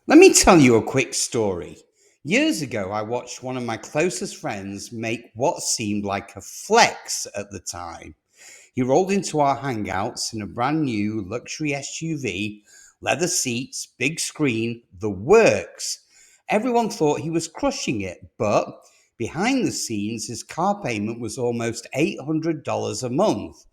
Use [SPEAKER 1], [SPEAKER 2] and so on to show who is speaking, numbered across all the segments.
[SPEAKER 1] Let me tell you a quick story. Years ago, I watched one of my closest friends make what seemed like a flex at the time. He rolled into our hangouts in a brand new luxury SUV, leather seats, big screen, the works. Everyone thought he was crushing it, but behind the scenes, his car payment was almost $800 a month.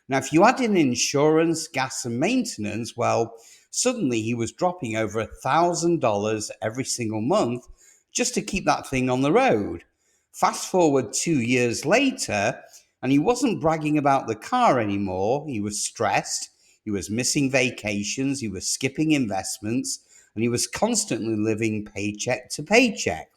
[SPEAKER 1] Now, if you add in insurance, gas, and maintenance, well, suddenly he was dropping over $1,000 every single month just to keep that thing on the road. Fast forward 2 years later, and he wasn't bragging about the car anymore. He was stressed, he was missing vacations, he was skipping investments, and he was constantly living paycheck to paycheck.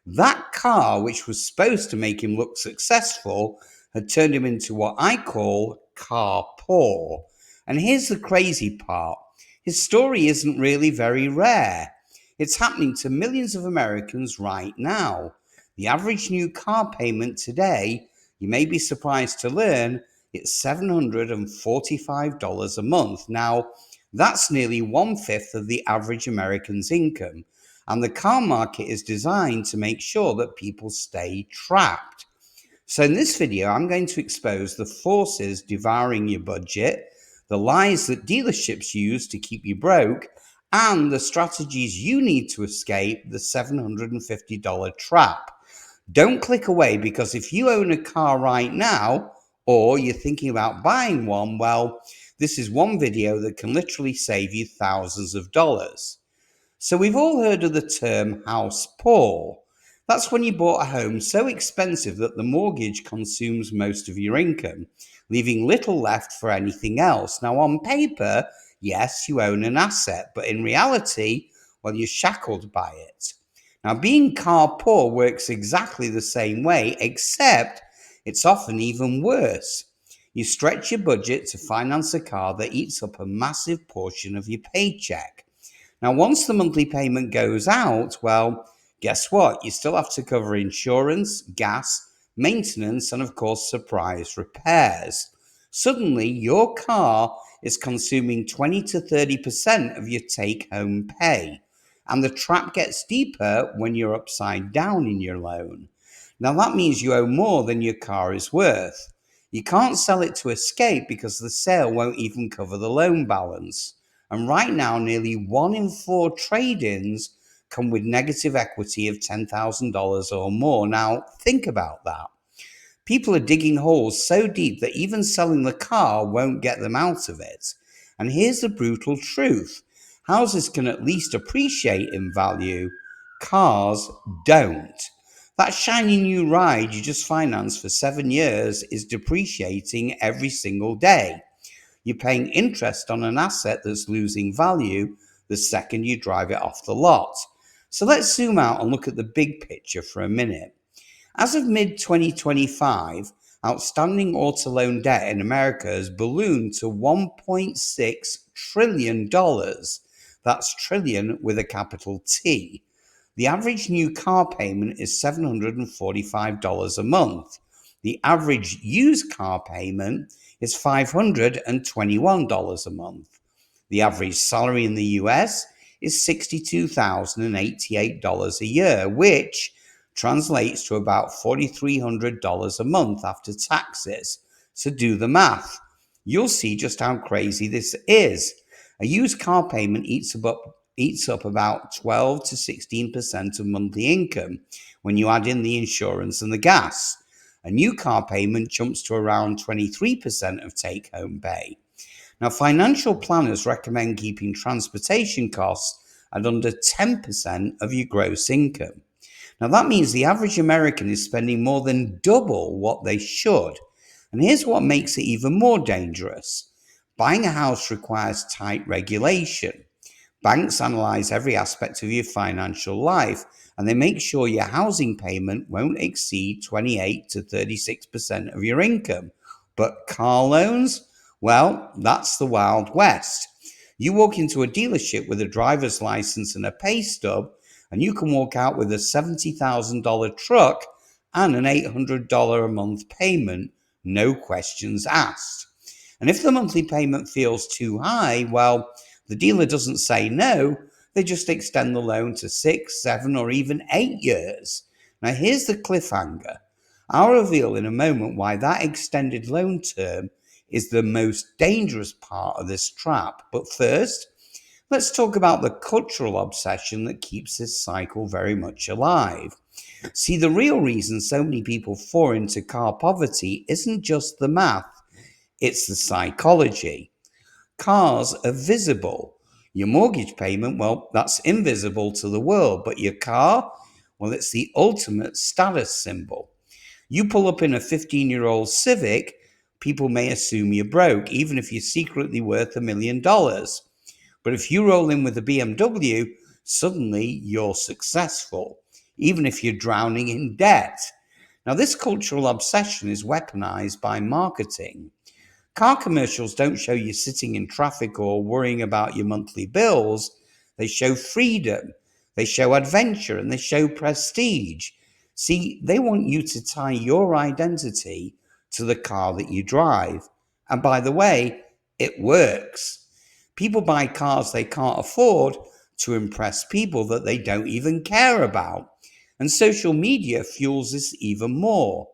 [SPEAKER 1] That car, which was supposed to make him look successful, had turned him into what I call car poor. And here's the crazy part: his story isn't really very rare. It's happening to millions of Americans right now. The average new car payment today, you may be surprised to learn, it's $745 a month. Now, that's nearly one fifth of the average American's income. And the car market is designed to make sure that people stay trapped. So in this video, I'm going to expose the forces devouring your budget, the lies that dealerships use to keep you broke, and the strategies you need to escape the $750 trap. Don't click away, because if you own a car right now, or you're thinking about buying one, well, this is one video that can literally save you thousands of dollars. So we've all heard of the term house poor. That's when you bought a home so expensive that the mortgage consumes most of your income, leaving little left for anything else. Now, on paper, yes, you own an asset, but in reality, well, you're shackled by it. Now, being car poor works exactly the same way, except it's often even worse. You stretch your budget to finance a car that eats up a massive portion of your paycheck. Now, once the monthly payment goes out, well, guess what? You still have to cover insurance, gas, maintenance, and of course, surprise repairs. Suddenly, your car is consuming 20 to 30% of your take home pay. And the trap gets deeper when you're upside down in your loan. Now, that means you owe more than your car is worth. You can't sell it to escape because the sale won't even cover the loan balance. And right now, nearly 1 in 4 trade ins come with negative equity of $10,000 or more. Now, think about that. People are digging holes so deep that even selling the car won't get them out of it. And here's the brutal truth: houses can at least appreciate in value, cars don't. That shiny new ride you just financed for 7 years is depreciating every single day. You're paying interest on an asset that's losing value the second you drive it off the lot. So let's zoom out and look at the big picture for a minute. As of mid 2025, outstanding auto loan debt in America has ballooned to $1.6 trillion. That's trillion with a capital T. The average new car payment is $745 a month. The average used car payment is $521 a month. The average salary in the US is $62,088 a year, which translates to about $4,300 a month after taxes. So do the math. You'll see just how crazy this is. A used car payment eats up about 12 to 16% of monthly income when you add in the insurance and the gas. A new car payment jumps to around 23% of take home pay. Now, financial planners recommend keeping transportation costs at under 10% of your gross income. Now, that means the average American is spending more than double what they should. And here's what makes it even more dangerous: buying a house requires tight regulation. Banks analyze every aspect of your financial life, and they make sure your housing payment won't exceed 28 to 36% of your income. But car loans? Well, that's the Wild West. You walk into a dealership with a driver's license and a pay stub, and you can walk out with a $70,000 truck and an $800 a month payment, no questions asked. And if the monthly payment feels too high, well, the dealer doesn't say no, they just extend the loan to 6, 7, or even 8 years. Now, here's the cliffhanger. I'll reveal in a moment why that extended loan term is the most dangerous part of this trap. But first, let's talk about the cultural obsession that keeps this cycle very much alive. See, the real reason so many people fall into car poverty isn't just the math, it's the psychology. Cars are visible. Your mortgage payment, well, that's invisible to the world, but your car, well, it's the ultimate status symbol. You pull up in a 15-year-old Civic, people may assume you're broke, even if you're secretly worth $1 million. But if you roll in with a BMW, suddenly you're successful, even if you're drowning in debt. Now, this cultural obsession is weaponized by marketing. Car commercials don't show you sitting in traffic or worrying about your monthly bills. They show freedom, they show adventure, and they show prestige. See, they want you to tie your identity to the car that you drive. And by the way, it works. People buy cars they can't afford to impress people that they don't even care about. And social media fuels this even more.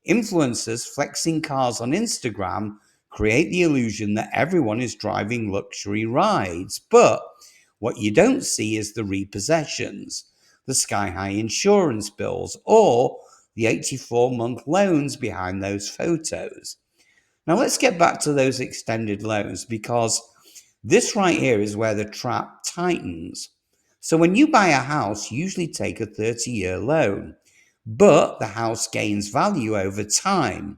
[SPEAKER 1] Influencers flexing cars on Instagram create the illusion that everyone is driving luxury rides. But what you don't see is the repossessions, the sky-high insurance bills, or the 84-month loans behind those photos. Now let's get back to those extended loans, because this right here is where the trap tightens. So when you buy a house, you usually take a 30-year loan, but the house gains value over time.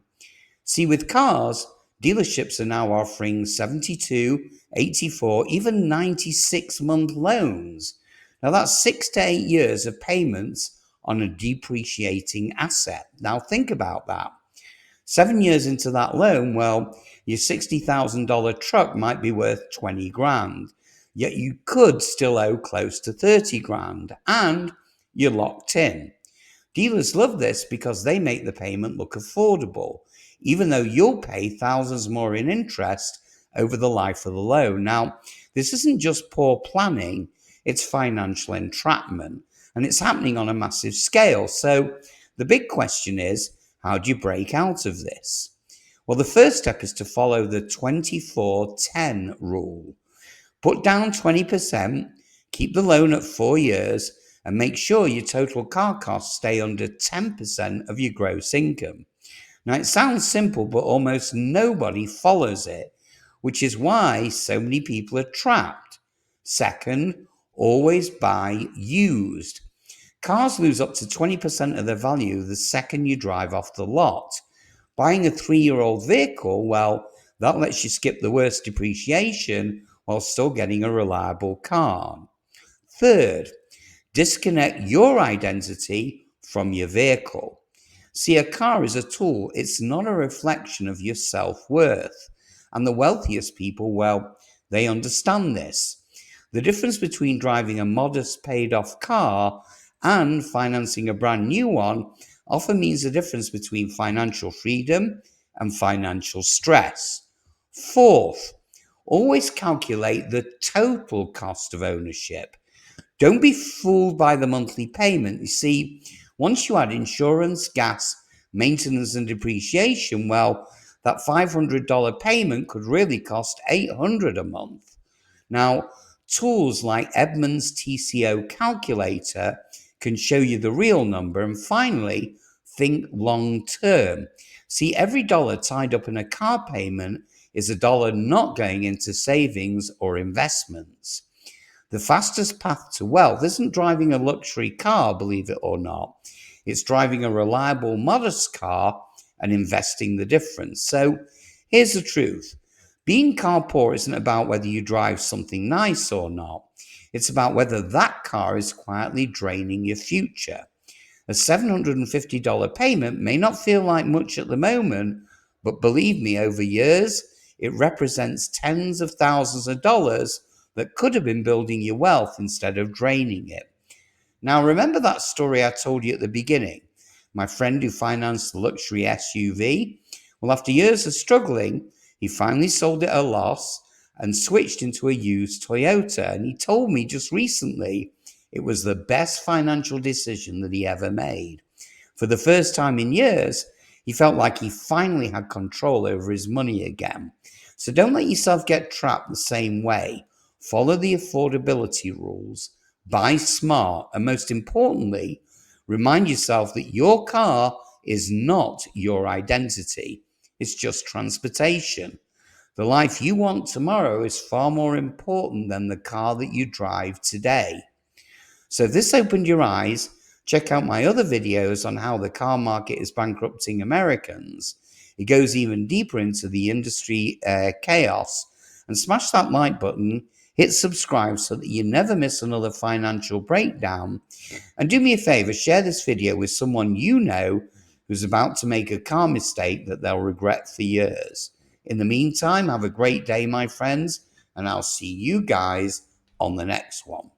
[SPEAKER 1] See, with cars, dealerships are now offering 72, 84, even 96-month loans. Now that's 6 to 8 years of payments on a depreciating asset. Now think about that. 7 years into that loan, well, your $60,000 truck might be worth 20 grand, yet you could still owe close to 30 grand, and you're locked in. Dealers love this because they make the payment look affordable, even though you'll pay thousands more in interest over the life of the loan. Now, this isn't just poor planning, it's financial entrapment, and it's happening on a massive scale. So the big question is, how do you break out of this? Well, the first step is to follow the 24-10 rule. Put down 20%, keep the loan at 4 years, and make sure your total car costs stay under 10% of your gross income. Now, it sounds simple, but almost nobody follows it, which is why so many people are trapped. Second, always buy used. Cars lose up to 20% of their value the second you drive off the lot. Buying a 3-year-old vehicle, well, that lets you skip the worst depreciation while still getting a reliable car. Third, disconnect your identity from your vehicle. See, a car is a tool, it's not a reflection of your self-worth. And the wealthiest people, well, they understand this. The difference between driving a modest paid-off car and financing a brand new one often means the difference between financial freedom and financial stress. Fourth, always calculate the total cost of ownership. Don't be fooled by the monthly payment. You see, once you add insurance, gas, maintenance, and depreciation, well, that $500 payment could really cost $800 a month. Now, tools like Edmunds TCO calculator can show you the real number. And finally, think long term. See, every dollar tied up in a car payment is a dollar not going into savings or investments. The fastest path to wealth isn't driving a luxury car, believe it or not. It's driving a reliable, modest car and investing the difference. So here's the truth. Being car poor isn't about whether you drive something nice or not. It's about whether that car is quietly draining your future. A $750 payment may not feel like much at the moment, but believe me, over years, it represents tens of thousands of dollars that could have been building your wealth instead of draining it. Now, remember that story I told you at the beginning? My friend who financed the luxury SUV? Well, after years of struggling, he finally sold it at a loss, and switched into a used Toyota. And he told me just recently it was the best financial decision that he ever made. For the first time in years, he felt like he finally had control over his money again. So don't let yourself get trapped the same way. Follow the affordability rules, buy smart, and most importantly, remind yourself that your car is not your identity. It's just transportation. The life you want tomorrow is far more important than the car that you drive today. So if this opened your eyes, check out my other videos on how the car market is bankrupting Americans. It goes even deeper into the industry chaos. And smash that like button, hit subscribe so that you never miss another financial breakdown. And do me a favor, share this video with someone you know who's about to make a car mistake that they'll regret for years. In the meantime, have a great day, my friends, and I'll see you guys on the next one.